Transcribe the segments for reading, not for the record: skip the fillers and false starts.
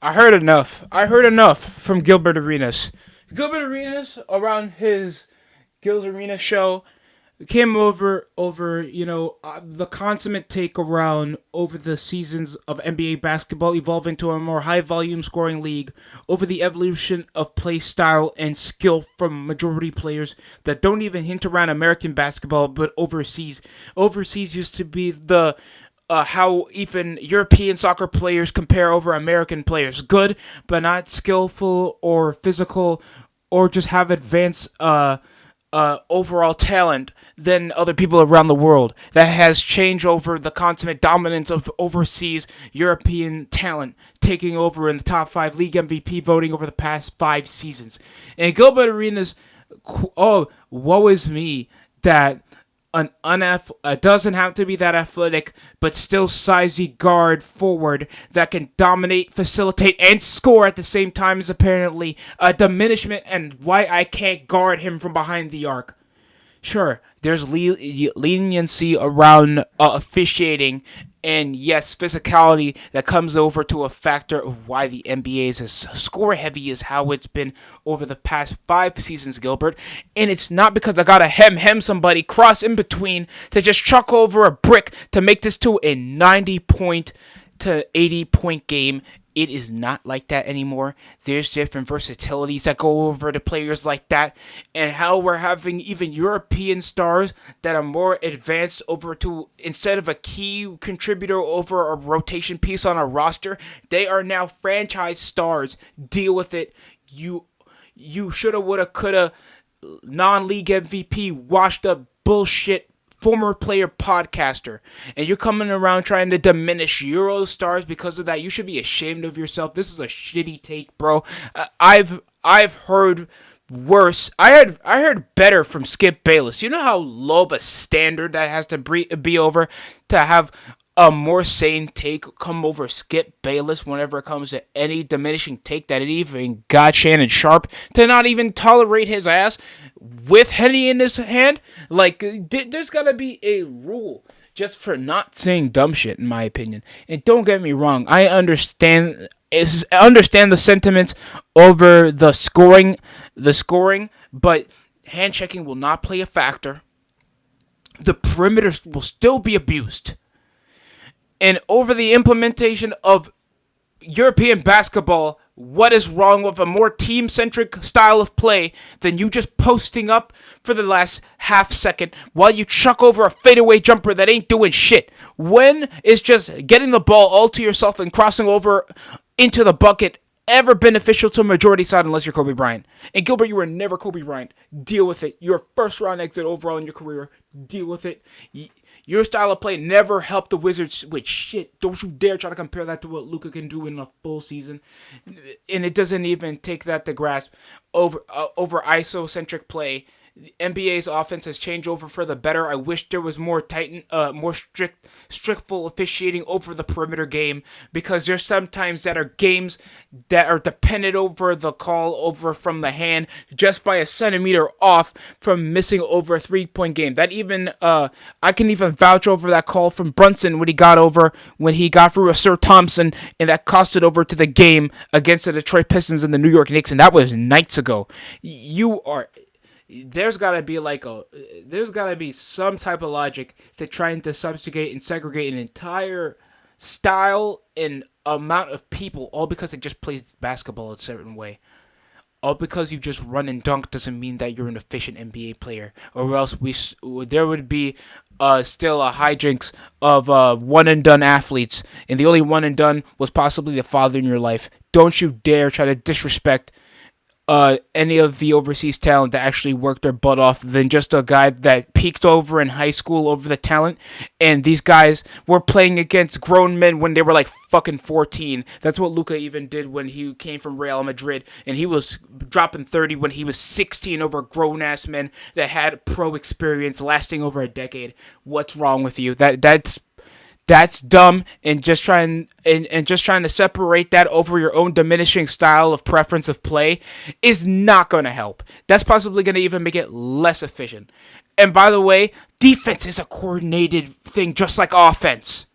I heard enough. I heard enough from Gilbert Arenas. Gilbert Arenas around his Gil's Arena show came over the consummate take around over the seasons of NBA basketball evolving to a more high volume scoring league, over the evolution of play style and skill from majority players that don't even hint around American basketball but overseas. Overseas used to be the how even European soccer players compare over American players. Good, but not skillful or physical, or just have advanced overall talent than other people around the world. That has changed over the consummate dominance of overseas European talent taking over in the top five league MVP voting over the past 5 seasons. And Gilbert Arenas, oh, woe is me that doesn't have to be that athletic, but still sizey guard forward that can dominate, facilitate, and score at the same time is apparently a diminishment and why I can't guard him from behind the arc. Sure, there's leniency around officiating, and yes, physicality that comes over to a factor of why the NBA is as score heavy as how it's been over the past 5 seasons, Gilbert. And it's not because I gotta hem somebody, cross in between to just chuck over a brick to make this to a 90 point to 80 point game. It is not like that anymore. There's different versatilities that go over to players like that, and how we're having even European stars that are more advanced over to, instead of a key contributor over a rotation piece on a roster, they are now franchise stars. Deal with it. You shoulda, woulda, coulda, non-league MVP, washed up bullshit former player podcaster, and you're coming around trying to diminish Euro stars because of that. You should be ashamed of yourself. This is a shitty take, bro. I've heard worse. I heard better from Skip Bayless. You know how low of a standard that has to be over to have a more sane take come over Skip Bayless whenever it comes to any diminishing take that it even got Shannon Sharp to not even tolerate his ass with Henny in his hand. Like, there's gotta be a rule just for not saying dumb shit, in my opinion. And don't get me wrong, I understand the sentiments over the scoring, but hand checking will not play a factor. The perimeter will still be abused. And over the implementation of European basketball, what is wrong with a more team-centric style of play than you just posting up for the last half second while you chuck over a fadeaway jumper that ain't doing shit? When is just getting the ball all to yourself and crossing over into the bucket ever beneficial to a majority side unless you're Kobe Bryant? And Gilbert, you were never Kobe Bryant. Deal with it. You're a first-round exit overall in your career. Deal with it. Your style of play never helped the Wizards with shit. Don't you dare try to compare that to what Luka can do in a full season. And it doesn't even take that to grasp over ISO-centric play. The NBA's offense has changed over for the better. I wish there was more more strictful officiating over the perimeter game, because there's sometimes that are games that are dependent over the call over from the hand just by a centimeter off from missing over a 3 point game. That even I can even vouch over that call from Brunson when he got through a Sir Thompson, and that costed over to the game against the Detroit Pistons and the New York Knicks, and that was nights ago. There's gotta be some type of logic to trying to subjugate and segregate an entire style and amount of people, all because they just play basketball a certain way. All because you just run and dunk doesn't mean that you're an efficient NBA player, or else there would be still a hijinks of one and done athletes, and the only one and done was possibly the father in your life. Don't you dare try to disrespect any of the overseas talent that actually worked their butt off than just a guy that peaked over in high school over the talent. And these guys were playing against grown men when they were like fucking 14. That's what Luka even did when he came from Real Madrid, and he was dropping 30 when he was 16 over grown-ass men that had pro experience lasting over a decade. What's wrong with you? That's dumb, and just trying to separate that over your own diminishing style of preference of play is not going to help. That's possibly going to even make it less efficient. And by the way, defense is a coordinated thing just like offense.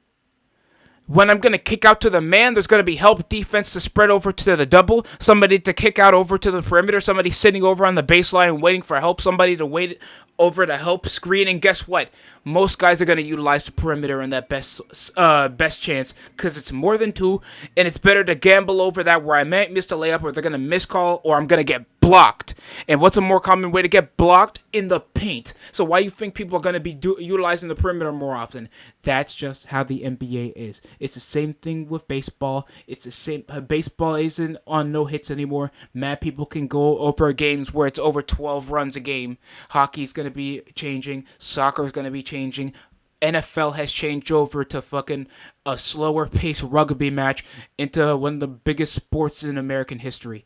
When I'm going to kick out to the man, there's going to be help defense to spread over to the double, somebody to kick out over to the perimeter, somebody sitting over on the baseline waiting for help, somebody to wait over to help screen. And guess what? Most guys are going to utilize the perimeter in that best chance because it's more than two, and it's better to gamble over that where I might miss the layup or they're going to miss call or I'm going to get blocked. And what's a more common way to get blocked? In the paint. So why you think people are going to be utilizing the perimeter more often? That's just how the NBA is. It's the same thing with baseball. It's the same. Baseball isn't on no hits anymore. Mad people can go over games where it's over 12 runs a game. Hockey's going to be changing. Soccer is going to be changing. NFL has changed over to fucking a slower paced rugby match into one of the biggest sports in American history.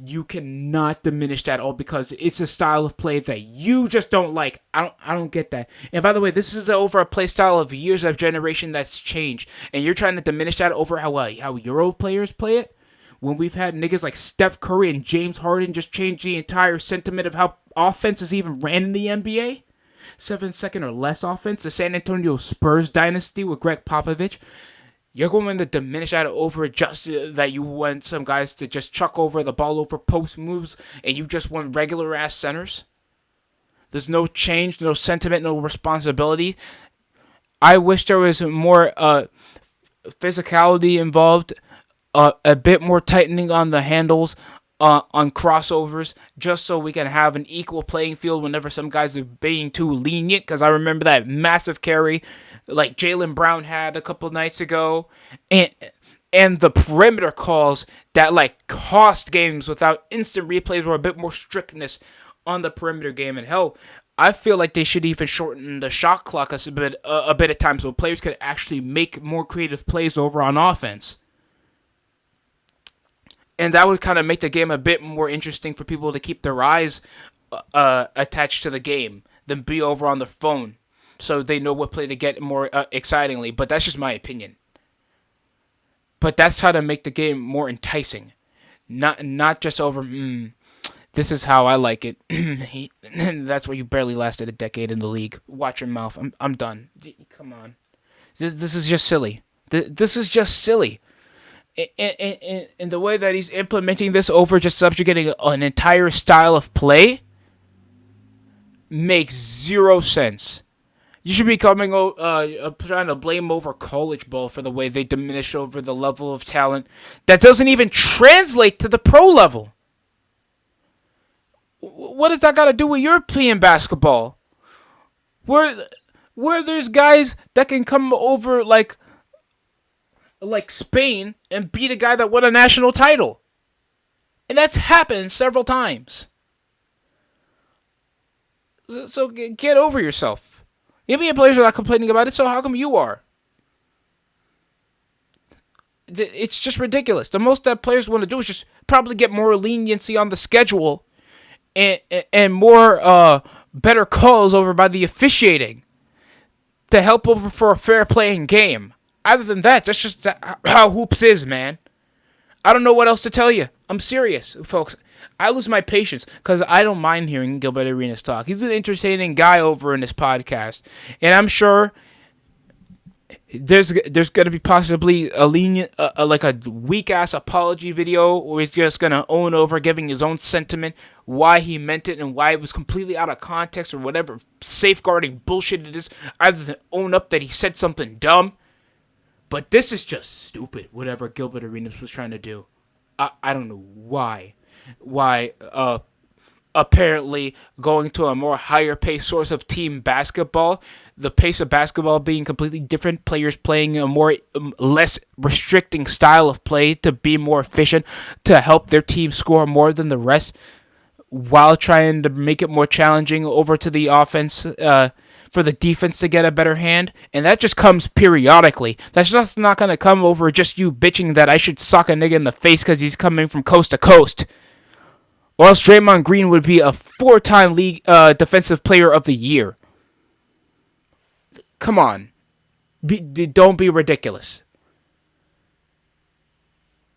You cannot diminish that all because it's a style of play that you just don't like. I don't get that. And by the way, this is over a play style of years of generation that's changed, and you're trying to diminish that over how Euro players play it. When we've had niggas like Steph Curry and James Harden just change the entire sentiment of how offenses even ran in the NBA. 7-second or less offense. The San Antonio Spurs dynasty with Greg Popovich. You're going to diminish that over just that you want some guys to just chuck over the ball over post moves and you just want regular ass centers? There's no change, no sentiment, no responsibility. I wish there was more physicality involved, a bit more tightening on the handles, on crossovers, just so we can have an equal playing field whenever some guys are being too lenient. Because I remember that massive carry like Jaylen Brown had a couple nights ago, and the perimeter calls that like cost games without instant replays or a bit more strictness on the perimeter game. And hell, I feel like they should even shorten the shot clock a bit at times so players could actually make more creative plays over on offense. And that would kind of make the game a bit more interesting for people to keep their eyes attached to the game than be over on their phone. So they know what play to get more excitingly. But that's just my opinion. But that's how to make the game more enticing. Not just over, this is how I like it. That's why you barely lasted a decade in the league. Watch your mouth. I'm done. Come on. This is just silly. This is just silly. In the way that he's implementing this over just subjugating an entire style of play makes zero sense. You should be trying to blame over college ball for the way they diminish over the level of talent that doesn't even translate to the pro level. What does that got to do with European basketball? Where there's guys that can come over like Spain and beat a guy that won a national title. And that's happened several times. So get over yourself. NBA players are not complaining about it, so how come you are? It's just ridiculous. The most that players want to do is just probably get more leniency on the schedule and more better calls over by the officiating to help over for a fair playing game. Other than that, that's just how hoops is, man. I don't know what else to tell you. I'm serious, folks. I lose my patience because I don't mind hearing Gilbert Arenas talk. He's an entertaining guy over in this podcast. And I'm sure there's going to be possibly a lenient, like a weak-ass apology video where he's just going to own over giving his own sentiment, why he meant it and why it was completely out of context or whatever safeguarding bullshit it is, other than own up that he said something dumb. But this is just stupid, whatever Gilbert Arenas was trying to do. I don't know why. Apparently going to a more higher pace source of team basketball, the pace of basketball being completely different, players playing a more less restricting style of play to be more efficient, to help their team score more than the rest, while trying to make it more challenging over to the offense, for the defense to get a better hand. And that just comes periodically. That's just not going to come over just you bitching that I should sock a nigga in the face because he's coming from coast to coast. Or else Draymond Green would be a 4-time league defensive player of the year. Come on. Don't be ridiculous.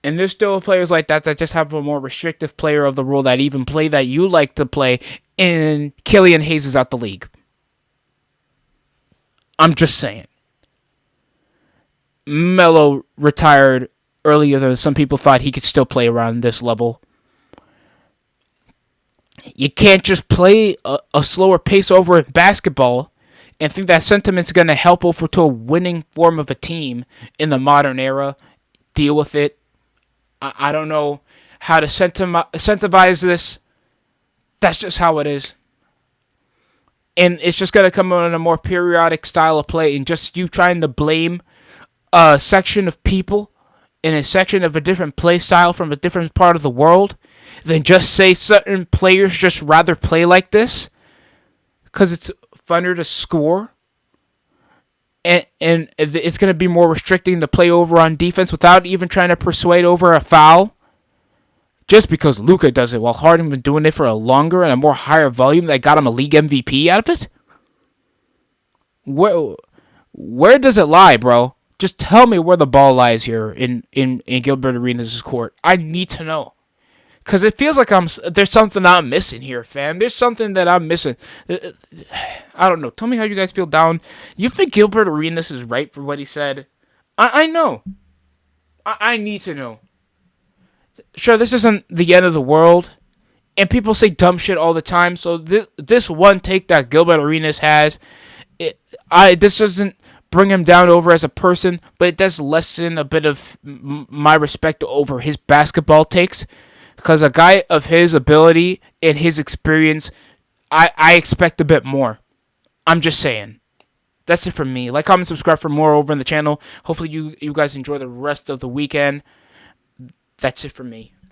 And there's still players like that just have a more restrictive player of the rule that even play that you like to play, and Killian Hayes is out the league. I'm just saying. Melo retired earlier than some people thought he could still play around this level. You can't just play a slower pace over in basketball and think that sentiment's going to help over to a winning form of a team in the modern era. Deal with it. I don't know how to incentivize this. That's just how it is. And it's just going to come in a more periodic style of play, and just you trying to blame a section of people in a section of a different play style from a different part of the world, then just say certain players just rather play like this because it's funner to score, and it's going to be more restricting to play over on defense without even trying to persuade over a foul. Just because Luka does it while Harden been doing it for a longer and a more higher volume that got him a league MVP out of it? Where does it lie, bro? Just tell me where the ball lies here in Gilbert Arenas' court. I need to know. Because it feels like there's something I'm missing here, fam. There's something that I'm missing. I don't know. Tell me how you guys feel down. You think Gilbert Arenas is right for what he said? I know. I need to know. Sure, this isn't the end of the world. And people say dumb shit all the time. So this one take that Gilbert Arenas has, this doesn't bring him down over as a person, but it does lessen a bit of my respect over his basketball takes. Because a guy of his ability and his experience, I expect a bit more. I'm just saying. That's it from me. Like, comment, subscribe for more over on the channel. Hopefully you guys enjoy the rest of the weekend. That's it from me.